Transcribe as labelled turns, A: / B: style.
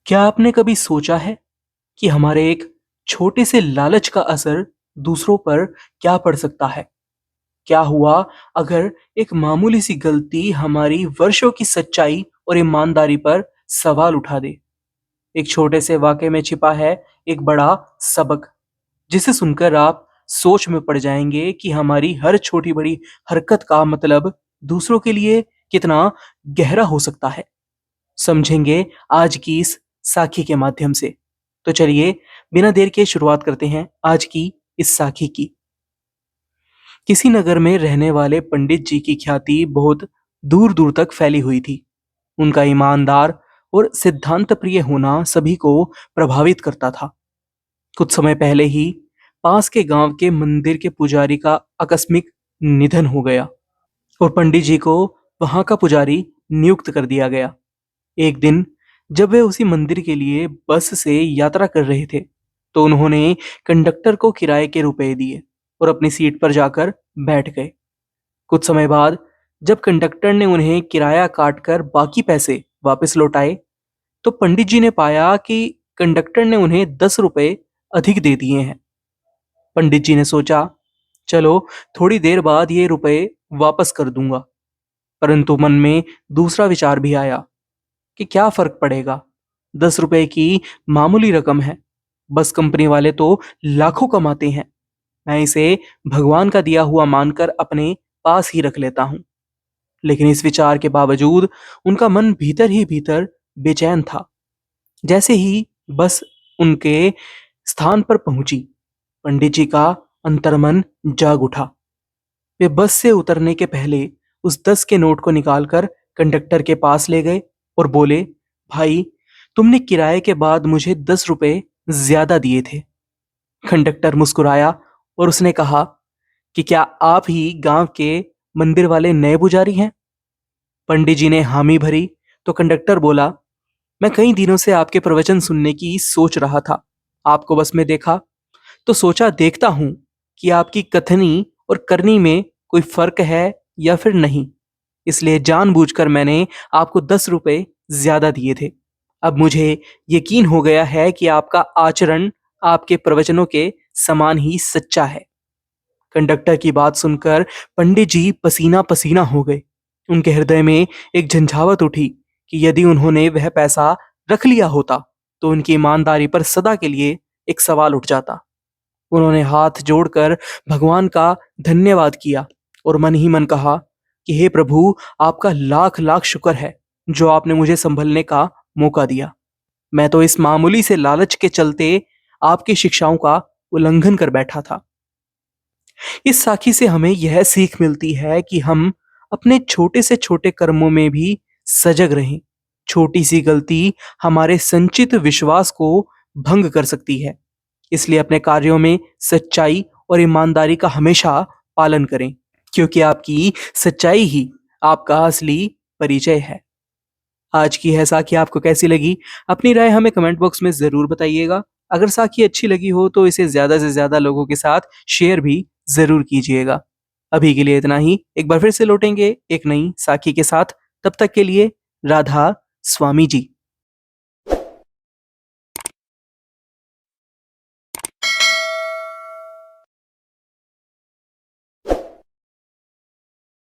A: क्या आपने कभी सोचा है कि हमारे एक छोटे से लालच का असर दूसरों पर क्या पड़ सकता है? क्या हुआ अगर एक मामूली सी गलती हमारी वर्षों की सच्चाई और ईमानदारी पर सवाल उठा दे? एक छोटे से वाक्य में छिपा है एक बड़ा सबक, जिसे सुनकर आप सोच में पड़ जाएंगे कि हमारी हर छोटी बड़ी हरकत का मतलब दूसरों के लिए कितना गहरा हो सकता है। समझेंगे आज की इस साखी के माध्यम से। तो चलिए बिना देर के शुरुआत करते हैं आज की इस साखी की। किसी नगर में रहने वाले पंडित जी की ख्याति बहुत दूर दूर तक फैली हुई थी। उनका ईमानदार और सिद्धांत प्रिय होना सभी को प्रभावित करता था। कुछ समय पहले ही पास के गांव के मंदिर के पुजारी का आकस्मिक निधन हो गया और पंडित जी को वहां का पुजारी नियुक्त कर दिया गया। एक दिन जब वे उसी मंदिर के लिए बस से यात्रा कर रहे थे, तो उन्होंने कंडक्टर को किराए के रुपए दिए और अपनी सीट पर जाकर बैठ गए। कुछ समय बाद जब कंडक्टर ने उन्हें किराया काटकर बाकी पैसे वापस लौटाए, तो पंडित जी ने पाया कि कंडक्टर ने उन्हें 10 रुपए अधिक दे दिए हैं। पंडित जी ने सोचा, चलो थोड़ी देर बाद ये रुपए वापस कर दूंगा। परंतु मन में दूसरा विचार भी आया कि क्या फर्क पड़ेगा, 10 रुपए की मामूली रकम है। बस कंपनी वाले तो लाखों कमाते हैं। मैं इसे भगवान का दिया हुआ मानकर अपने पास ही रख लेता हूं। लेकिन इस विचार के बावजूद उनका मन भीतर ही भीतर बेचैन था। जैसे ही बस उनके स्थान पर पहुंची, पंडित जी का अंतर्मन जाग उठा। वे बस से उतरने के पहले उस 10 के नोट को निकालकर कंडक्टर के पास ले गए और बोले, भाई, तुमने किराए के बाद मुझे 10 रुपए ज्यादा दिए थे। कंडक्टर मुस्कुराया और उसने कहा कि क्या आप ही गांव के मंदिर वाले नए पुजारी हैं? पंडित जी ने हामी भरी तो कंडक्टर बोला, मैं कई दिनों से आपके प्रवचन सुनने की सोच रहा था। आपको बस में देखा तो सोचा देखता हूं कि आपकी कथनी और करनी में कोई फर्क है या फिर नहीं। इसलिए जानबूझकर मैंने आपको 10 रुपए ज्यादा दिए थे। अब मुझे यकीन हो गया है कि आपका आचरण आपके प्रवचनों के समान ही सच्चा है। कंडक्टर की बात सुनकर पंडित जी पसीना पसीना हो गए। उनके हृदय में एक झंझावत उठी कि यदि उन्होंने वह पैसा रख लिया होता तो उनकी ईमानदारी पर सदा के लिए एक सवाल उठ जाता। उन्होंने हाथ जोड़कर भगवान का धन्यवाद किया और मन ही मन कहा कि हे प्रभु, आपका लाख लाख शुक्र है जो आपने मुझे संभलने का मौका दिया। मैं तो इस मामूली से लालच के चलते आपकी शिक्षाओं का उल्लंघन कर बैठा था। इस साखी से हमें यह सीख मिलती है कि हम अपने छोटे से छोटे कर्मों में भी सजग रहें। छोटी सी गलती हमारे संचित विश्वास को भंग कर सकती है। इसलिए अपने कार्यों में सच्चाई और ईमानदारी का हमेशा पालन करें, क्योंकि आपकी सच्चाई ही आपका असली परिचय है। आज की यह साखी आपको कैसी लगी? अपनी राय हमें कमेंट बॉक्स में ज़रूर बताइएगा। अगर साखी अच्छी लगी हो तो इसे ज़्यादा से ज़्यादा लोगों के साथ शेयर भी ज़रूर कीजिएगा। अभी के लिए इतना ही। एक बार फिर से लौटेंगे एक नई साखी के साथ। तब तक के लिए राधा स्वामी जी।